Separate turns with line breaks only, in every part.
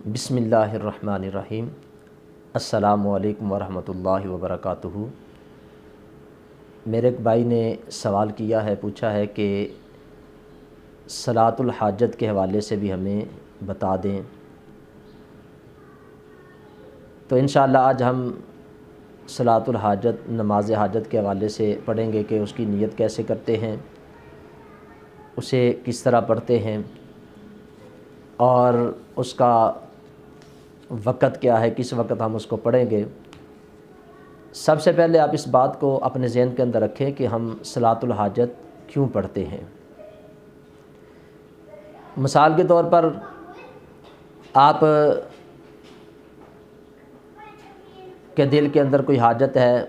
بسم اللہ الرحمن الرحیم۔ السلام علیکم ورحمۃ اللہ وبرکاتہ۔ میرے ایک بھائی نے سوال کیا ہے، پوچھا ہے کہ صلاۃ الحاجت کے حوالے سے بھی ہمیں بتا دیں۔ تو انشاءاللہ آج ہم صلاۃ الحاجت، نماز حاجت کے حوالے سے پڑھیں گے کہ اس کی نیت کیسے کرتے ہیں، اسے کس طرح پڑھتے ہیں، اور اس کا وقت کیا ہے، کس وقت ہم اس کو پڑھیں گے۔ سب سے پہلے آپ اس بات کو اپنے ذہن کے اندر رکھیں کہ ہم صلاۃ الحاجت کیوں پڑھتے ہیں۔ مثال کے طور پر آپ کے دل کے اندر کوئی حاجت ہے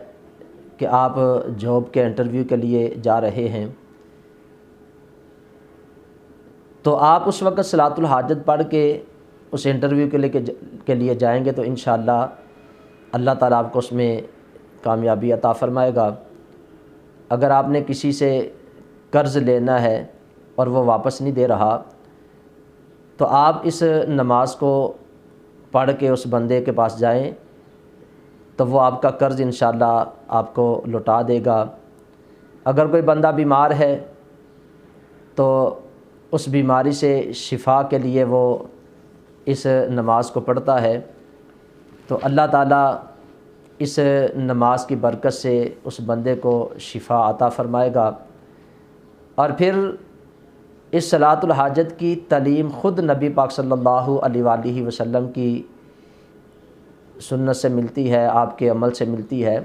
کہ آپ جاب کے انٹرویو کے لیے جا رہے ہیں، تو آپ اس وقت صلاۃ الحاجت پڑھ کے اس انٹرویو کے لیے جائیں گے تو انشاءاللہ اللہ تعالیٰ آپ کو اس میں کامیابی عطا فرمائے گا۔ اگر آپ نے کسی سے قرض لینا ہے اور وہ واپس نہیں دے رہا، تو آپ اس نماز کو پڑھ کے اس بندے کے پاس جائیں تو وہ آپ کا قرض انشاءاللہ آپ کو لوٹا دے گا۔ اگر کوئی بندہ بیمار ہے تو اس بیماری سے شفا کے لیے وہ اس نماز کو پڑھتا ہے، تو اللہ تعالیٰ اس نماز کی برکت سے اس بندے کو شفا عطا فرمائے گا۔ اور پھر اس صلاۃ الحاجت کی تعلیم خود نبی پاک صلی اللہ علیہ وآلہ وسلم کی سنت سے ملتی ہے، آپ کے عمل سے ملتی ہے۔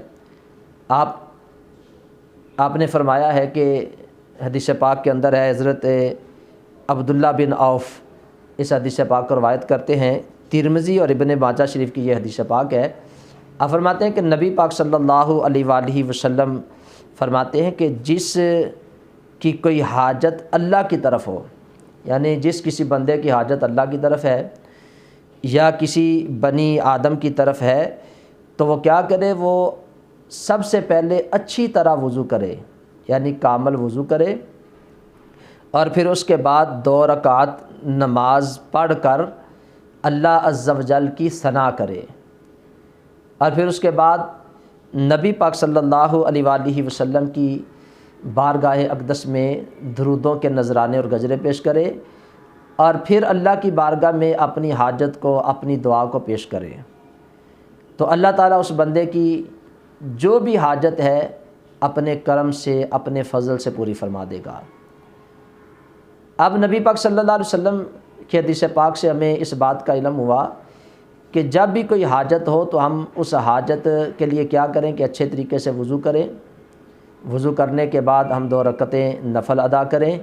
آپ نے فرمایا ہے کہ حدیث پاک کے اندر ہے، حضرت عبداللہ بن عوف اس حدیث پاک کو روایت کرتے ہیں، ترمذی اور ابن ماجہ شریف کی یہ حدیث پاک ہے۔ آپ فرماتے ہیں کہ نبی پاک صلی اللہ علیہ وآلہ وسلم فرماتے ہیں کہ جس کی کوئی حاجت اللہ کی طرف ہو، یعنی جس کسی بندے کی حاجت اللہ کی طرف ہے یا کسی بنی آدم کی طرف ہے، تو وہ کیا کرے، وہ سب سے پہلے اچھی طرح وضو کرے، یعنی کامل وضو کرے، اور پھر اس کے بعد 2 رکعت نماز پڑھ کر اللہ عز و جل کی ثنا کرے، اور پھر اس کے بعد نبی پاک صلی اللہ علیہ وآلہ وسلم کی بارگاہ اقدس میں درودوں کے نذرانے اور گجرے پیش کرے، اور پھر اللہ کی بارگاہ میں اپنی حاجت کو، اپنی دعا کو پیش کرے، تو اللہ تعالیٰ اس بندے کی جو بھی حاجت ہے اپنے کرم سے، اپنے فضل سے پوری فرما دے گا۔ اب نبی پاک صلی اللہ علیہ وسلم کی حدیث پاک سے ہمیں اس بات کا علم ہوا کہ جب بھی کوئی حاجت ہو تو ہم اس حاجت کے لیے کیا کریں کہ اچھے طریقے سے وضو کریں، وضو کرنے کے بعد ہم 2 رکعتیں نفل ادا کریں،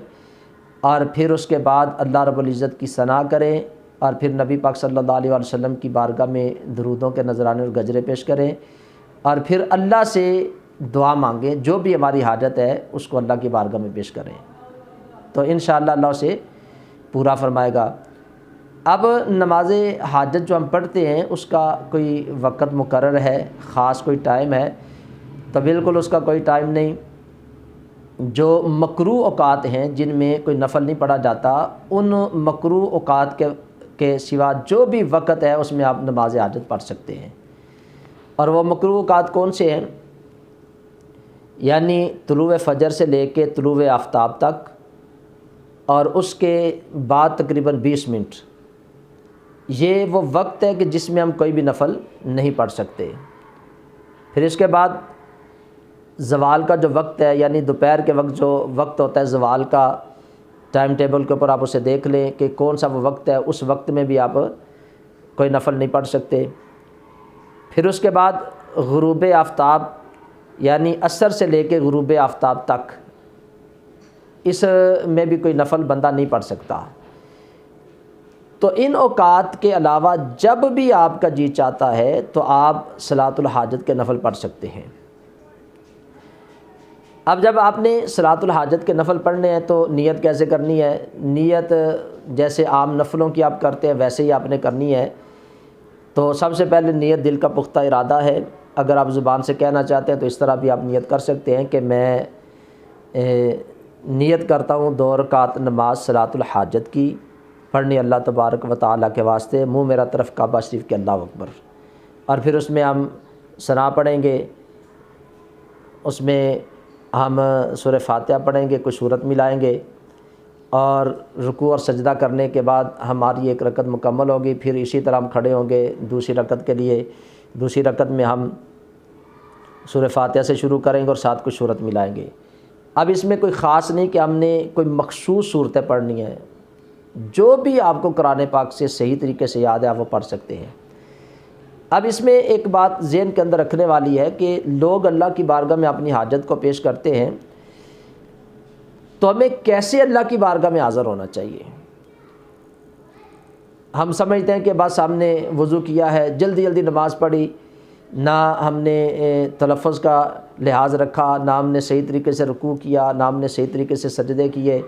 اور پھر اس کے بعد اللہ رب العزت کی ثنا کریں، اور پھر نبی پاک صلی اللہ علیہ وسلم کی بارگاہ میں درودوں کے نذرانے اور گجرے پیش کریں، اور پھر اللہ سے دعا مانگیں، جو بھی ہماری حاجت ہے اس کو اللہ کی بارگاہ میں پیش کریں، تو انشاءاللہ اللہ اسے پورا فرمائے گا۔ اب نماز حاجت جو ہم پڑھتے ہیں اس کا کوئی وقت مقرر ہے، خاص کوئی ٹائم ہے؟ تو بالکل اس کا کوئی ٹائم نہیں۔ جو مکروہ اوقات ہیں جن میں کوئی نفل نہیں پڑھا جاتا، ان مکروہ اوقات کے سوا جو بھی وقت ہے اس میں آپ نماز حاجت پڑھ سکتے ہیں۔ اور وہ مکروہ اوقات کون سے ہیں؟ یعنی طلوع فجر سے لے کے طلوع آفتاب تک، اور اس کے بعد تقریباً 20 منٹ، یہ وہ وقت ہے کہ جس میں ہم کوئی بھی نفل نہیں پڑھ سکتے۔ پھر اس کے بعد زوال کا جو وقت ہے، یعنی دوپہر کے وقت جو وقت ہوتا ہے زوال کا، ٹائم ٹیبل کے اوپر آپ اسے دیکھ لیں کہ کون سا وہ وقت ہے، اس وقت میں بھی آپ کوئی نفل نہیں پڑھ سکتے۔ پھر اس کے بعد غروب آفتاب، یعنی عصر سے لے کے غروب آفتاب تک، اس میں بھی کوئی نفل بندہ نہیں پڑھ سکتا۔ تو ان اوقات کے علاوہ جب بھی آپ کا جی چاہتا ہے تو آپ صلاۃ الحاجت کے نفل پڑھ سکتے ہیں۔ اب جب آپ نے صلاۃ الحاجت کے نفل پڑھنے ہیں تو نیت کیسے کرنی ہے؟ نیت جیسے عام نفلوں کی آپ کرتے ہیں ویسے ہی آپ نے کرنی ہے۔ تو سب سے پہلے نیت دل کا پختہ ارادہ ہے۔ اگر آپ زبان سے کہنا چاہتے ہیں تو اس طرح بھی آپ نیت کر سکتے ہیں کہ میں نیت کرتا ہوں 2 رکعت نماز صلاۃ الحاجت کی، پڑھنی اللہ تبارک و تعالیٰ کے واسطے، منہ میرا طرف کعبہ شریف کے اللہ اکبر، اور پھر اس میں ہم ثنا پڑھیں گے، اس میں ہم سورہ فاتحہ پڑھیں گے، کچھ سورت ملائیں گے، اور رکوع اور سجدہ کرنے کے بعد ہماری ایک رکعت مکمل ہوگی، پھر اسی طرح ہم کھڑے ہوں گے دوسری رکعت کے لیے۔ دوسری رکعت میں ہم سورہ فاتحہ سے شروع کریں گے اور ساتھ کچھ سورت ملائیں گے۔ اب اس میں کوئی خاص نہیں کہ ہم نے کوئی مخصوص صورتیں پڑھنی ہیں، جو بھی آپ کو قرآن پاک سے صحیح طریقے سے یاد ہے آپ وہ پڑھ سکتے ہیں۔ اب اس میں ایک بات ذہن کے اندر رکھنے والی ہے کہ لوگ اللہ کی بارگاہ میں اپنی حاجت کو پیش کرتے ہیں، تو ہمیں کیسے اللہ کی بارگاہ میں حاضر ہونا چاہیے؟ ہم سمجھتے ہیں کہ بس ہم نے وضو کیا ہے، جلدی جلدی نماز پڑھی، نہ ہم نے تلفظ کا لحاظ رکھا، نہ ہم نے صحیح طریقے سے رکوع کیا، نہ ہم نے صحیح طریقے سے سجدے کیے،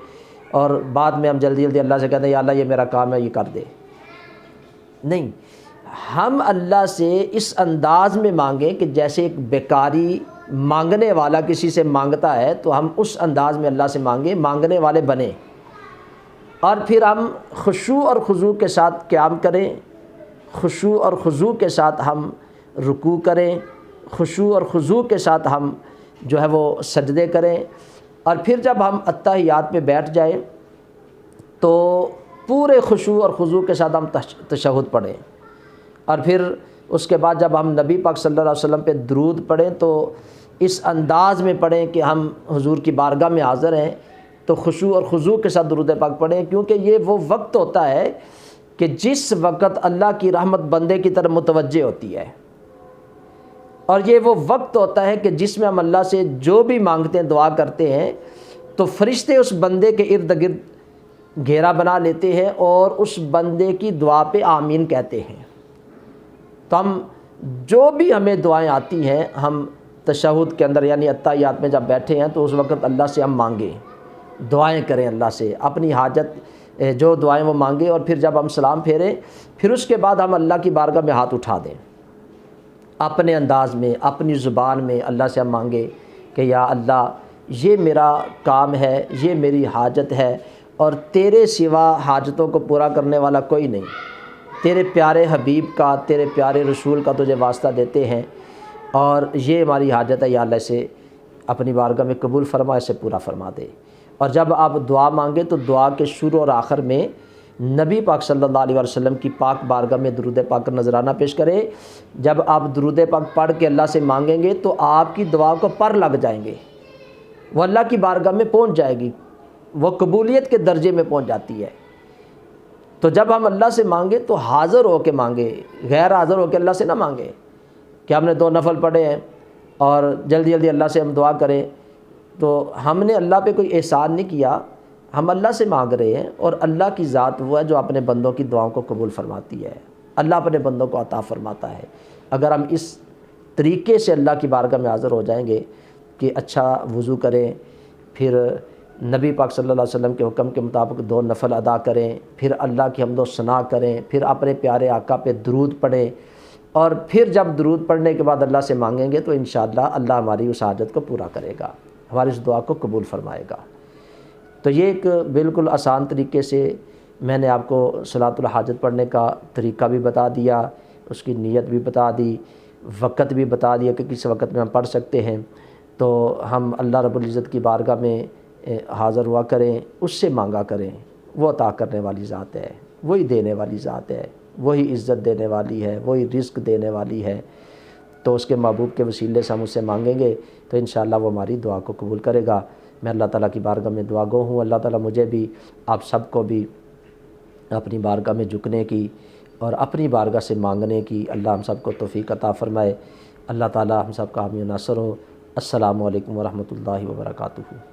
اور بعد میں ہم جلدی جلدی اللہ سے کہتے ہیں یا اللہ یہ میرا کام ہے یہ کر دے۔ نہیں، ہم اللہ سے اس انداز میں مانگیں کہ جیسے ایک بیکاری مانگنے والا کسی سے مانگتا ہے، تو ہم اس انداز میں اللہ سے مانگیں، مانگنے والے بنیں، اور پھر ہم خشوع اور خضوع کے ساتھ قیام کریں، خشوع اور خضوع کے ساتھ ہم رکوع کریں، خشوع اور خضوع کے ساتھ ہم جو ہے وہ سجدے کریں، اور پھر جب ہم اتحیات پہ بیٹھ جائیں تو پورے خشوع اور خضوع کے ساتھ ہم تشہد پڑھیں، اور پھر اس کے بعد جب ہم نبی پاک صلی اللہ علیہ وسلم پہ درود پڑھیں تو اس انداز میں پڑھیں کہ ہم حضور کی بارگاہ میں حاضر ہیں، تو خشوع اور خضوع کے ساتھ درود پاک پڑھیں، کیونکہ یہ وہ وقت ہوتا ہے کہ جس وقت اللہ کی رحمت بندے کی طرف متوجہ ہوتی ہے، اور یہ وہ وقت ہوتا ہے کہ جس میں ہم اللہ سے جو بھی مانگتے ہیں، دعا کرتے ہیں، تو فرشتے اس بندے کے ارد گرد گھیرا بنا لیتے ہیں اور اس بندے کی دعا پہ آمین کہتے ہیں۔ تو ہم جو بھی ہمیں دعائیں آتی ہیں، ہم تشہد کے اندر یعنی اتحیات میں جب بیٹھے ہیں تو اس وقت اللہ سے ہم مانگیں، دعائیں کریں اللہ سے، اپنی حاجت جو دعائیں وہ مانگیں، اور پھر جب ہم سلام پھیریں پھر اس کے بعد ہم اللہ کی بارگاہ میں ہاتھ اٹھا دیں، اپنے انداز میں اپنی زبان میں اللہ سے ہم مانگیں کہ یا اللہ یہ میرا کام ہے، یہ میری حاجت ہے، اور تیرے سوا حاجتوں کو پورا کرنے والا کوئی نہیں، تیرے پیارے حبیب کا، تیرے پیارے رسول کا تجھے واسطہ دیتے ہیں، اور یہ ہماری حاجت ہے، یا اللہ سے اپنی بارگاہ میں قبول فرما، اسے پورا فرما دے۔ اور جب آپ دعا مانگیں تو دعا کے شروع اور آخر میں نبی پاک صلی اللہ علیہ وسلم کی پاک بارگاہ میں درود پاک کا نذرانہ پیش کریں۔ جب آپ درود پاک پڑھ کے اللہ سے مانگیں گے تو آپ کی دعا کو پر لگ جائیں گے، وہ اللہ کی بارگاہ میں پہنچ جائے گی، وہ قبولیت کے درجے میں پہنچ جاتی ہے۔ تو جب ہم اللہ سے مانگیں تو حاضر ہو کے مانگیں، غیر حاضر ہو کے اللہ سے نہ مانگیں کہ ہم نے 2 نفل پڑھے ہیں اور جلدی جلدی اللہ سے ہم دعا کریں، تو ہم نے اللہ پہ کوئی احسان نہیں کیا، ہم اللہ سے مانگ رہے ہیں، اور اللہ کی ذات وہ ہے جو اپنے بندوں کی دعاؤں کو قبول فرماتی ہے، اللہ اپنے بندوں کو عطا فرماتا ہے۔ اگر ہم اس طریقے سے اللہ کی بارگاہ میں حاضر ہو جائیں گے کہ اچھا وضو کریں، پھر نبی پاک صلی اللہ علیہ وسلم کے حکم کے مطابق 2 نفل ادا کریں، پھر اللہ کی حمد و ثنا کریں، پھر اپنے پیارے آقا پہ درود پڑھیں، اور پھر جب درود پڑھنے کے بعد اللہ سے مانگیں گے تو انشاءاللہ اللہ ہماری اس حاجت کو پورا کرے گا، ہماری اس دعا کو قبول فرمائے گا۔ تو یہ ایک بالکل آسان طریقے سے میں نے آپ کو صلاۃ الحاجت پڑھنے کا طریقہ بھی بتا دیا، اس کی نیت بھی بتا دی، وقت بھی بتا دیا کہ کس وقت میں ہم پڑھ سکتے ہیں۔ تو ہم اللہ رب العزت کی بارگاہ میں حاضر ہوا کریں، اس سے مانگا کریں، وہ عطا کرنے والی ذات ہے، وہی دینے والی ذات ہے، وہی عزت دینے والی ہے، وہی رزق دینے والی ہے۔ تو اس کے محبوب کے وسیلے سے ہم اس سے مانگیں گے تو انشاءاللہ وہ ہماری دعا کو قبول کرے گا۔ میں اللہ تعالیٰ کی بارگاہ میں دعا گو ہوں، اللہ تعالیٰ مجھے بھی آپ سب کو بھی اپنی بارگاہ میں جھکنے کی اور اپنی بارگاہ سے مانگنے کی اللہ ہم سب کو توفیق عطا فرمائے۔ اللہ تعالیٰ ہم سب کا حامی و ناصر ہو۔ السلام علیکم ورحمۃ اللہ وبرکاتہ۔